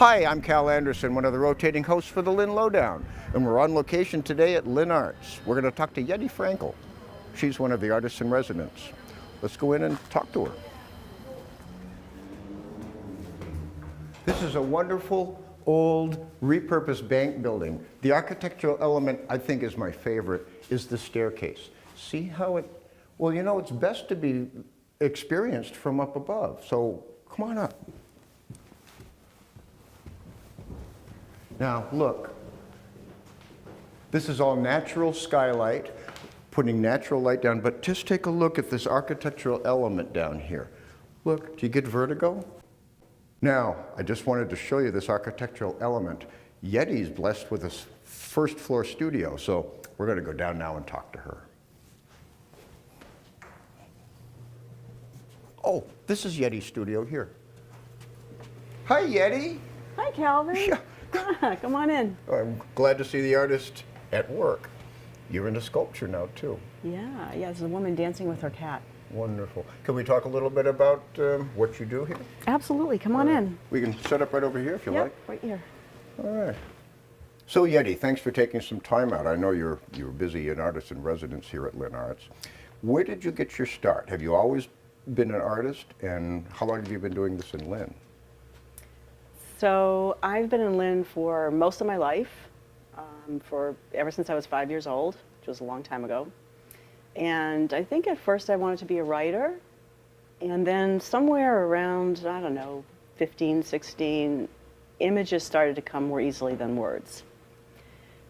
Hi, I'm Cal Anderson, one of the rotating hosts for the Lynn Lowdown, and we're on location today at LynnArts. We're going to talk to Yetti Frankel. She's one of the artists in residence. Let's go in and talk to her. This is a wonderful, old, repurposed bank building. The architectural element I think is my favorite is the staircase. See how it, well, you know, it's best to be experienced from up above, so come on up. Now, look, this is all natural skylight, putting natural light down, but just take a look at this architectural element down here. Look, do you get vertigo? Now, I just wanted to show you this architectural element. Yetti's blessed with a first floor studio, so we're going to go down now and talk to her. Oh, this is Yetti's studio here. Hi, Yetti. Hi, Calvin. Yeah. Come on in. I'm glad to see the artist at work. You're into sculpture now, too. Yeah, there's a woman dancing with her cat. Wonderful. Can we talk a little bit about what you do here? Absolutely. Come on in. We can set up right over here if you like. Right here. All right. So, Yetti, thanks for taking some time out. I know you're busy, an artist in residence here at LynnArts. Where did you get your start? Have you always been an artist, and how long have you been doing this in Lynn? So I've been in Lynn for most of my life, ever since I was 5 years old, which was a long time ago. And I think at first I wanted to be a writer, and then somewhere around, I don't know, 15, 16, images started to come more easily than words.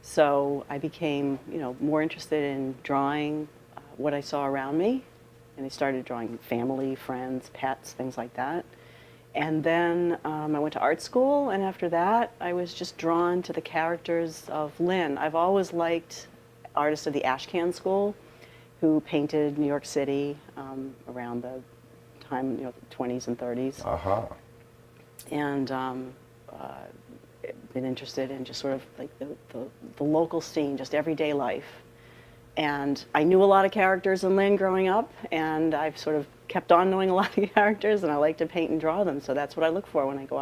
So I became, more interested in drawing what I saw around me, and I started drawing family, friends, pets, things like that. And then I went to art school, and after that, I was just drawn to the characters of Lynn. I've always liked artists of the Ashcan School who painted New York City around the time, the 20s and 30s. Uh-huh. And been interested in just sort of like the local scene, just everyday life. And I knew a lot of characters in Lynn growing up, and I've sort of kept on knowing a lot of characters, and I like to paint and draw them, so that's what I look for when I go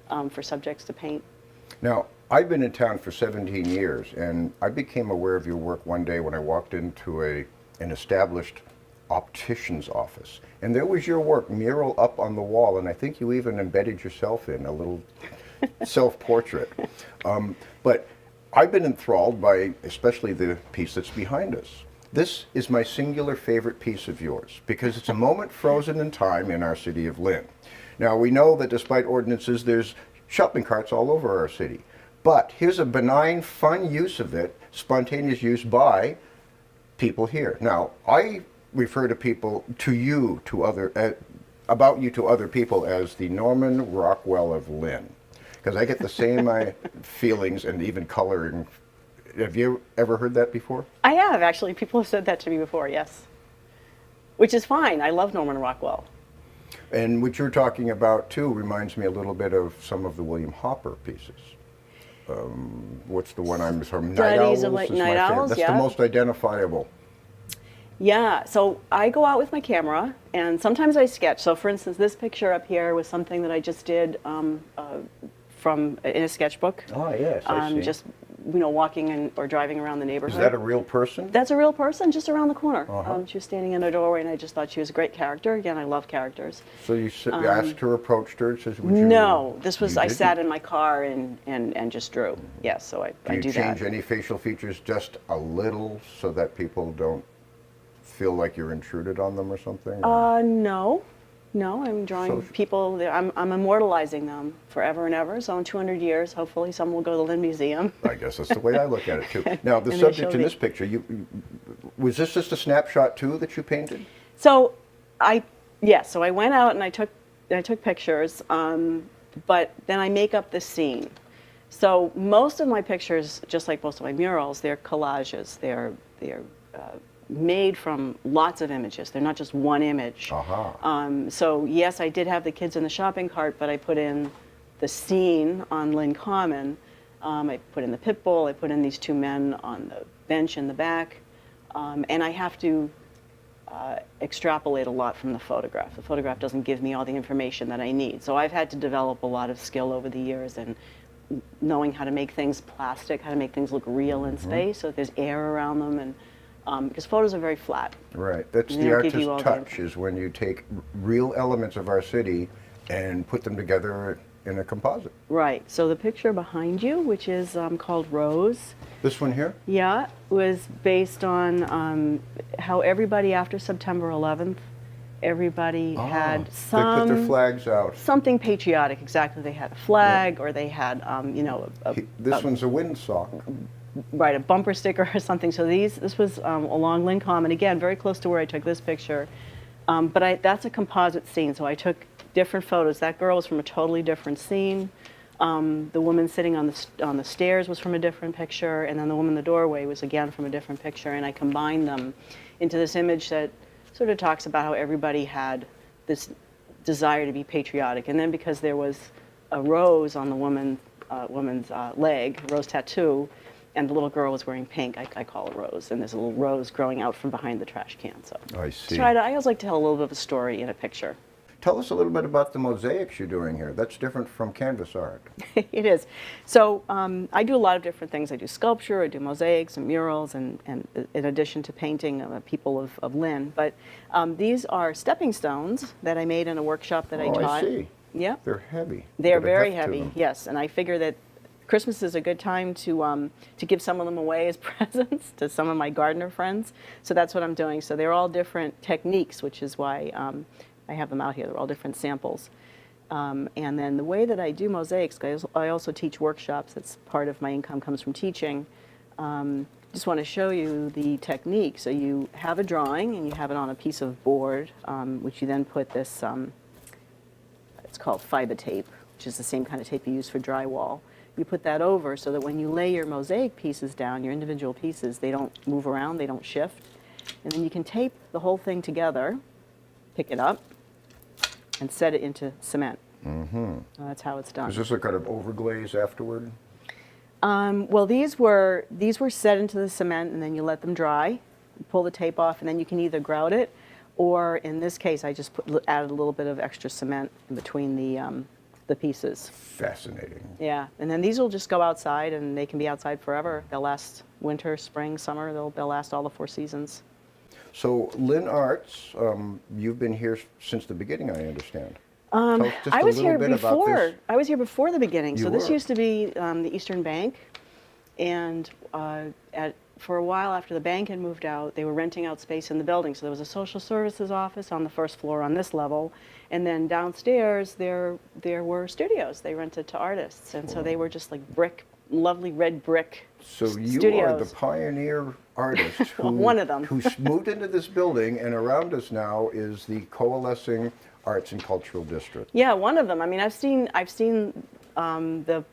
out for subjects to paint. Now, I've been in town for 17 years, and I became aware of your work one day when I walked into an established optician's office. And there was your work mural up on the wall, and I think you even embedded yourself in a little self-portrait. But I've been enthralled by especially the piece that's behind us. This is my singular favorite piece of yours because it's a moment frozen in time in our city of Lynn. Now, we know that despite ordinances, there's shopping carts all over our city. But here's a benign, fun use of it, spontaneous use by people here. Now, I refer to people, about you to other people as the Norman Rockwell of Lynn. Because I get the same feelings and even coloring. Have you ever heard that before? I have, actually. People have said that to me before, yes. Which is fine. I love Norman Rockwell. And what you're talking about, too, reminds me a little bit of some of the William Hopper pieces. What's the one I'm from? Night Owls is my favorite. That's the most identifiable. Yeah, so I go out with my camera, and sometimes I sketch. So, for instance, this picture up here was something that I just did in a sketchbook. Oh, yes, I see. Just, walking or driving around the neighborhood. Is that a real person? That's a real person, just around the corner. Uh-huh. She was standing in a doorway, and I just thought she was a great character. Again, I love characters. So you asked her, approached her, and says, would you? No, this was, I sat in my car and just drew. Yes, so I do that. Do you change any facial features just a little so that people don't feel like you're intruded on them or something? No, I'm drawing people. I'm immortalizing them forever and ever. So in 200 years, hopefully, some will go to the Lynn Museum. I guess that's the way I look at it too. Now, the subject in this picture, was this just a snapshot too that you painted? So I went out and I took pictures, but then I make up the scene. So most of my pictures, just like most of my murals, they're collages. They're made from lots of images. They're not just one image. Uh-huh. So yes, I did have the kids in the shopping cart, but I put in the scene on Lynn Common. I put in the pit bull. I put in these two men on the bench in the back. And I have to extrapolate a lot from the photograph. The photograph doesn't give me all the information that I need. So I've had to develop a lot of skill over the years in knowing how to make things plastic, how to make things look real in space, so that there's air around them, and because photos are very flat. Right. That's They the don't give you artist's all the touch, is when you take real elements of our city and put them together in a composite. Right. So the picture behind you, which is called Rose, This one here? yeah, was based on how everybody after September 11th, everybody had They put their flags out. something patriotic. Exactly. They had a flag, or they had, you know, This one's a windsock. right, a bumper sticker or something. So this was along Lynn Common, again, very close to where I took this picture. But that's a composite scene, so I took different photos. That girl was from a totally different scene. The woman sitting on the stairs was from a different picture, and then the woman in the doorway was again from a different picture, and I combined them into this image that sort of talks about how everybody had this desire to be patriotic. And then because there was a rose on the woman's leg, a rose tattoo, and the little girl was wearing pink, I call it Rose, and there's a little rose growing out from behind the trash can. So I see. I always like to tell a little bit of a story in a picture. Tell us a little bit about the mosaics you're doing here. That's different from canvas art. It is. So I do a lot of different things. I do sculpture, I do mosaics and murals, and in addition to painting people of Lynn. But these are stepping stones that I made in a workshop that I taught. I see. Yeah. They're heavy. They're Got a very heft to heavy, them. yes. And I figure that Christmas is a good time to give some of them away as presents to some of my gardener friends. So that's what I'm doing. So they're all different techniques, which is why I have them out here. They're all different samples. And then the way that I do mosaics, I also teach workshops. That's part of my income comes from teaching. Just want to show you the technique. So you have a drawing and you have it on a piece of board, which you then put this, it's called fiber tape, which is the same kind of tape you use for drywall. You put that over so that when you lay your mosaic pieces down, your individual pieces, they don't move around, they don't shift. And then you can tape the whole thing together, pick it up, and set it into cement. Mm-hmm. That's how it's done. Is this a kind of overglaze afterward? Well, these were set into the cement, and then you let them dry. You pull the tape off, and then you can either grout it, or in this case, I just added a little bit of extra cement in between the pieces. Fascinating. Yeah, and then these will just go outside, and they can be outside forever. They'll last winter, spring, summer. They'll last all the 4 seasons. So LynnArts, you've been here since the beginning, I understand. Tell us just I a was little here bit about before. this. I was here before the beginning. You So this were. used to be the Eastern Bank, and for a while after the bank had moved out, they were renting out space in the building. So there was a social services office on the first floor on this level, and then downstairs there were studios they rented to artists, and so they were just like lovely red brick So you studios. are the pioneer artist who, One of them. who moved into this building, and around us now is the Coalescing Arts and Cultural District. Yeah, one of them. I mean, I've seen the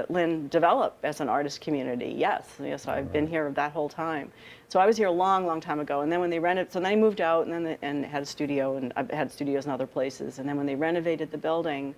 Lynn develop as an artist community. Yes, I've been here that whole time. So I was here a long, long time ago, and then when they renovated, so then I moved out, and then and had a studio, and I've had studios in other places. And then when they renovated the building,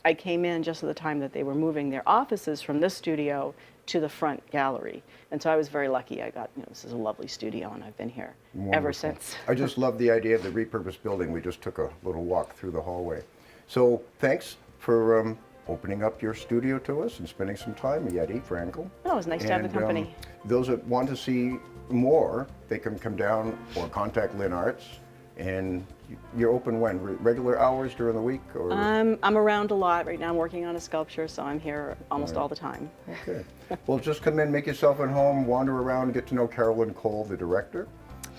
I came in just at the time that they were moving their offices from this studio to the front gallery. And so I was very lucky. I got, this is a lovely studio, and I've been here ever Wonderful. since. I just love the idea of the repurposed building. We just took a little walk through the hallway. So thanks for opening up your studio to us and spending some time, Yetti Frankel. Oh, it was nice to have the company. Those that want to see more, they can come down or contact LynnArts. And you're open when? Regular hours during the week? Or? I'm around a lot. Right now I'm working on a sculpture, so I'm here almost all the time. Okay. Well, just come in, make yourself at home, wander around, get to know Carolyn Cole, the director.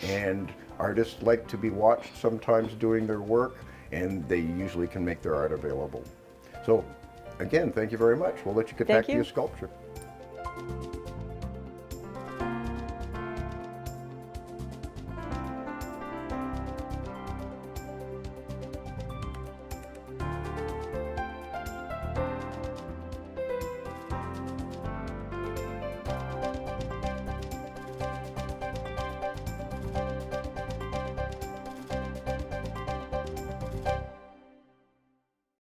And artists like to be watched sometimes doing their work, and they usually can make their art available. So, again, thank you very much. We'll let you get Thank back to you. your sculpture.